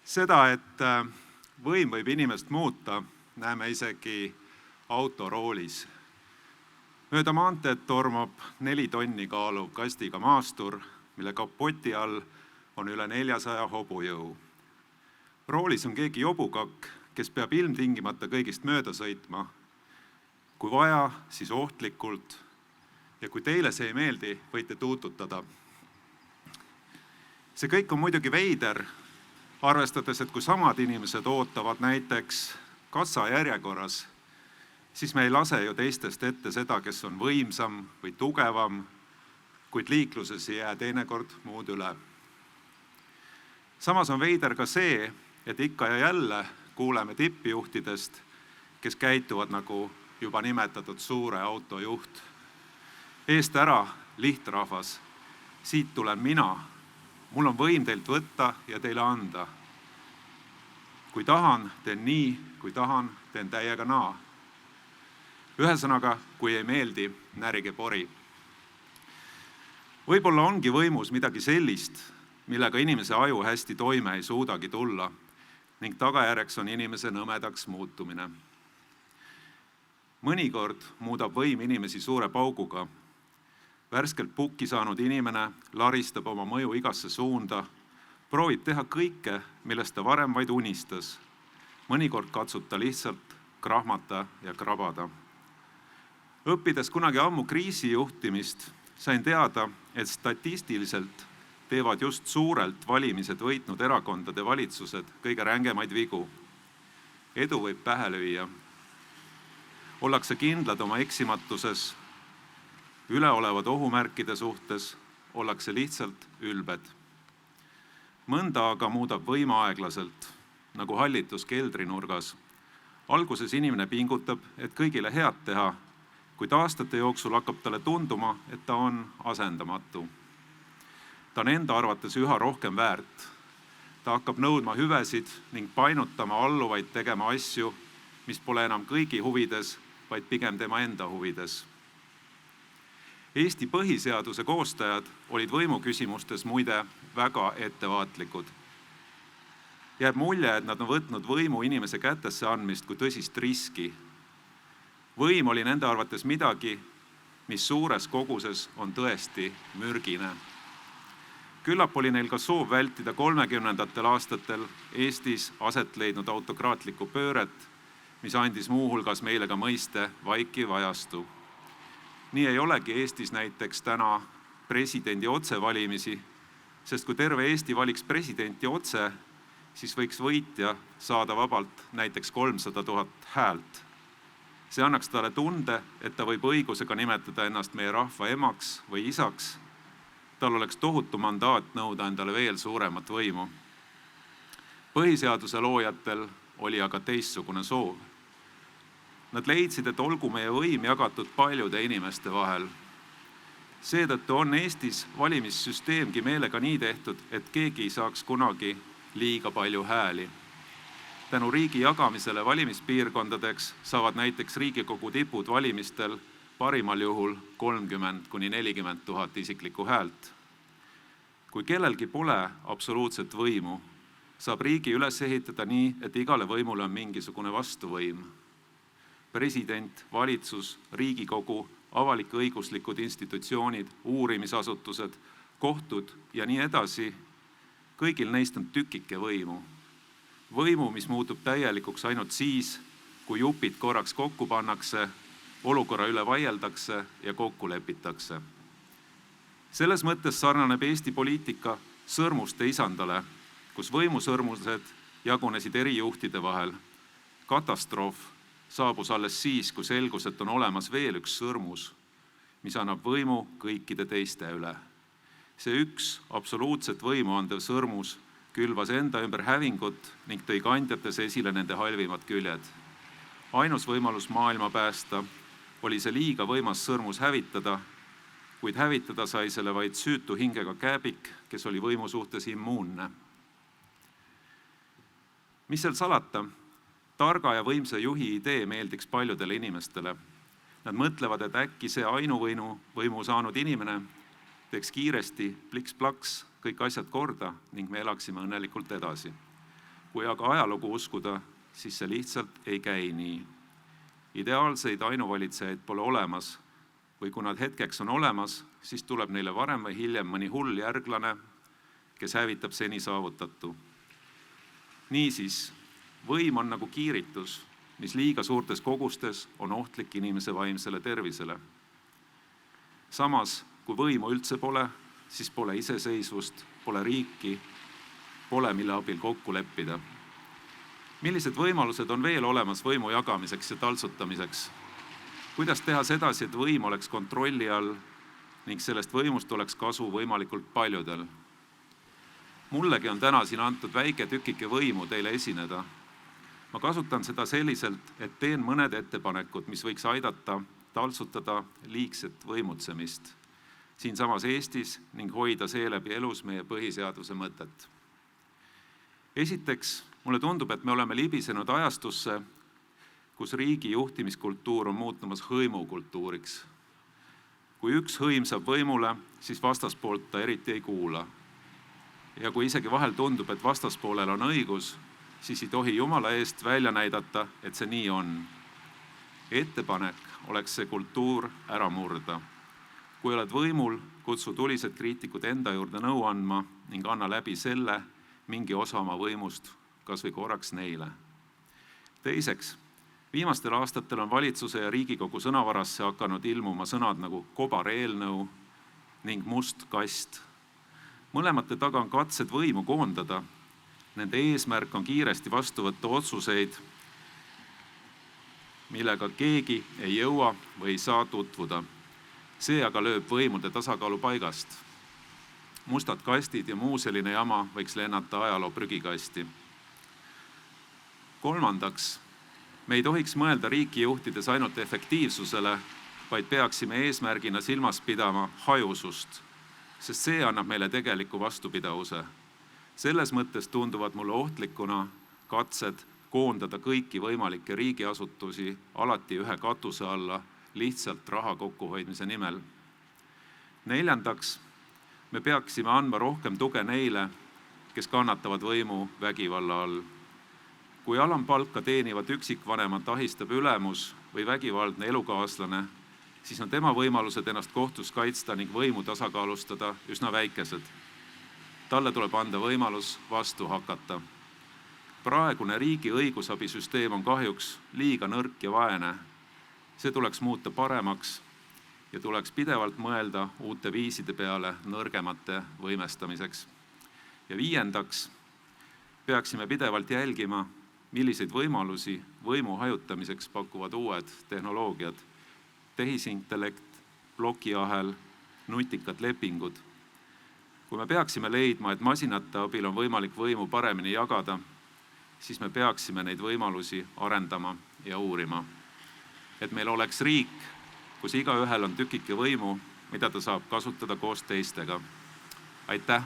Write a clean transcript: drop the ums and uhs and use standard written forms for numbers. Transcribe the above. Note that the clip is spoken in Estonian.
Seda, et võim võib inimest muuta, näeme isegi autoroolis. Mööda maanteed tormab 4 tonni kaaluv kastiga maastur, mille kapoti all on üle 400 hobujõu. Roolis on keegi jobukakk, kes peab ilmtingimata kõigist mööda sõitma. Kui vaja, siis ohtlikult. Ja kui teile see ei meeldi, võite tuututada. See kõik on muidugi veider, arvestades, et kui samad inimesed ootavad näiteks kassa järjekorras, siis me ei lase ju teistest ette seda, kes on võimsam või tugevam, kuid liikluses ei jää teinekord muud üle. Samas on veider ka see, et ikka ja jälle kuuleme tippjuhtidest, kes käituvad nagu juba nimetatud suure autojuht. Eest ära, lihtrahvas, siit tulen mina. Mul on võim teilt võtta ja teile anda. Kui tahan, teen nii, kui tahan, teen täiega naa. Ühesõnaga, kui ei meeldi, närige pori. Võib-olla ongi võimus midagi sellist, millega inimese aju hästi toime ei suudagi tulla ning tagajärjeks on inimese nõmedaks muutumine. Mõnikord muudab võim inimesi suure pauguga. Värskelt pukki saanud inimene laristab oma mõju igasse suunda, proovib teha kõike, millest ta varem vaid unistas. Mõnikord katsub ta lihtsalt krahmata ja krabada. Õppides kunagi ammu kriisijuhtimist, sain teada, et statistiliselt teevad just suurelt valimised võitnud erakondade valitsused kõige rängemaid vigu. Edu võib pähe lüüa. Ollakse kindlad oma eksimatuses, üleolevad ohumärkide suhtes, ollakse lihtsalt ülbed. Mõnda aga muudab võim aeglaselt, nagu hallitus keldrinurgas. Alguses inimene pingutab, et kõigile head teha, kuid aastate jooksul hakkab talle tunduma, et ta on asendamatu. Ta on enda arvates üha rohkem väärt. Ta hakkab nõudma hüvesid ning painutama alluvaid tegema asju, mis pole enam kõigi huvides, vaid pigem tema enda huvides. Eesti põhiseaduse koostajad olid võimuküsimustes muide väga ettevaatlikud. Jääb mulje, et nad on võtnud võimu inimese kätesse andmist kui tõsist riski. Võim oli nende arvates midagi, mis suures koguses on tõesti mürgine. Küllap oli neil ka soov vältida 30. aastatel Eestis aset leidnud autokraatlikku pööret, mis andis muuhulgas meile ka mõiste vaikiv ajastu. Nii ei olegi Eestis näiteks täna presidendi otsevalimisi, sest kui terve Eesti valiks presidenti otse, siis võiks võitja saada vabalt näiteks 300 000 häält. See annaks talle tunde, et ta võib õigusega nimetada ennast meie rahva emaks või isaks. Tal oleks tohutu mandaat nõuda endale veel suuremat võimu. Põhiseaduse loojatel oli aga teistsugune soov. Nad leidsid, et olgu meie võim jagatud paljude inimeste vahel. Seetõttu on Eestis valimissüsteemgi meelega nii tehtud, et keegi ei saaks kunagi liiga palju hääli. Tänu riigi jagamisele valimispiirkondadeks saavad näiteks Riigikogu tipud valimistel parimal juhul 30 000 – 40 000 isiklikku häält. Kui kellelgi pole absoluutset võimu, saab riigi üles ehitada nii, et igale võimule on mingisugune vastuvõim. President, valitsus, Riigikogu, avalik-õiguslikud institutsioonid, uurimisasutused, kohtud ja nii edasi, kõigil neist on tükike võimu. Võimu, mis muutub täielikuks ainult siis, kui jupid korraks kokku pannakse, olukorra üle vaieldakse ja kokku lepitakse. Selles mõttes sarnaneb Eesti poliitika sõrmuste isandale, kus võimusõrmused jagunesid eri juhtide vahel. Katastroof saabus alles siis, kui selgus, et on olemas veel üks sõrmus, mis annab võimu kõikide teiste üle. See üks absoluutset võimu andev sõrmus külvas enda ümber hävingut ning tõi kandjates esile nende halvimad küljed. Ainus võimalus maailma päästa oli see liiga võimas sõrmus hävitada, kuid hävitada sai selle vaid süütu hingega kääbik, kes oli võimu suhtes immuunne. Mis seal salata? Targa ja võimsa juhi idee meeldiks paljudele inimestele. Nad mõtlevad, et äkki see ainuvõimu saanud inimene teeks kiiresti pliks-plaks kõik asjad korda ning me elaksime õnnelikult edasi. Kui aga ajalugu uskuda, siis see lihtsalt ei käi nii. Ideaalseid ainuvalitsejaid pole olemas või kui nad hetkeks on olemas, siis tuleb neile varem või hiljem mõni hull järglane, kes hävitab seni saavutatu. Niisiis, võim on nagu kiiritus, mis liiga suurtes kogustes on ohtlik inimese vaimsele tervisele. Samas, kui võimu üldse pole, siis pole iseseisvust, pole riiki, pole mille abil kokku leppida. Millised võimalused on veel olemas võimu jagamiseks ja taltsutamiseks? Kuidas teha sedasi, et võim oleks kontrolli all ning sellest võimust oleks kasu võimalikult paljudel? Mullegi on täna siin antud väike tükike võimu teile esineda. Ma kasutan seda selliselt, et teen mõned ettepanekud, mis võiks aidata taltsutada liigset võimutsemist siinsamas Eestis ning hoida seeläbi elus meie põhiseaduse mõtet. Esiteks, mulle tundub, et me oleme libisenud ajastusse, kus riigi juhtimiskultuur on muutumas hõimukultuuriks. Kui üks hõim saab võimule, siis vastaspoolt ta eriti ei kuula. Ja kui isegi vahel tundub, et vastaspoolel on õigus, siis ei tohi Jumala eest välja näidata, et see nii on. Ettepanek oleks see kultuur ära murda. Kui oled võimul, kutsu tulised kriitikud enda juurde nõu andma ning anna läbi selle mingi osa oma võimust, kas või korraks neile. Teiseks, viimastel aastatel on valitsuse ja Riigikogu sõnavarasse hakanud ilmuma sõnad nagu kobareelnõu ning must kast. Mõlemate taga on katsed võimu koondada. Nende eesmärk on kiiresti vastu võtta otsuseid, millega keegi ei jõua või ei saa tutvuda. See aga lööb võimude tasakaalu paigast. Mustad kastid ja muu selline jama võiks lennata ajaloo prügikasti. Kolmandaks, me ei tohiks mõelda riiki juhtides ainult efektiivsusele, vaid peaksime eesmärgina silmas pidama hajusust, sest see annab meile tegeliku vastupidavuse. Selles mõttes tunduvad mulle ohtlikuna katsed koondada kõiki võimalikke riigiasutusi alati ühe katuse alla lihtsalt raha kokkuhoidmise nimel. Neljandaks, me peaksime andma rohkem tuge neile, kes kannatavad võimu vägivalla all. Kui alampalka teenivat üksikvanemat ahistab ülemus või vägivaldne elukaaslane, siis on tema võimalused ennast kohtus kaitsta ning võimu tasakaalustada üsna väikesed. Talle tuleb anda võimalus vastu hakata. Praegune riigi õigusabisüsteem on kahjuks liiga nõrk ja vaene. See tuleks muuta paremaks ja tuleks pidevalt mõelda uute viiside peale nõrgemate võimestamiseks. Ja viiendaks, peaksime pidevalt jälgima, milliseid võimalusi võimu hajutamiseks pakuvad uued tehnoloogiad, tehisintellekt, plokiahel, nutikad lepingud. Kui me peaksime leidma, et masinate abil on võimalik võimu paremini jagada, siis me peaksime neid võimalusi arendama ja uurima. Et meil oleks riik, kus igaühel on tükike võimu, mida ta saab kasutada koos teistega. Aitäh!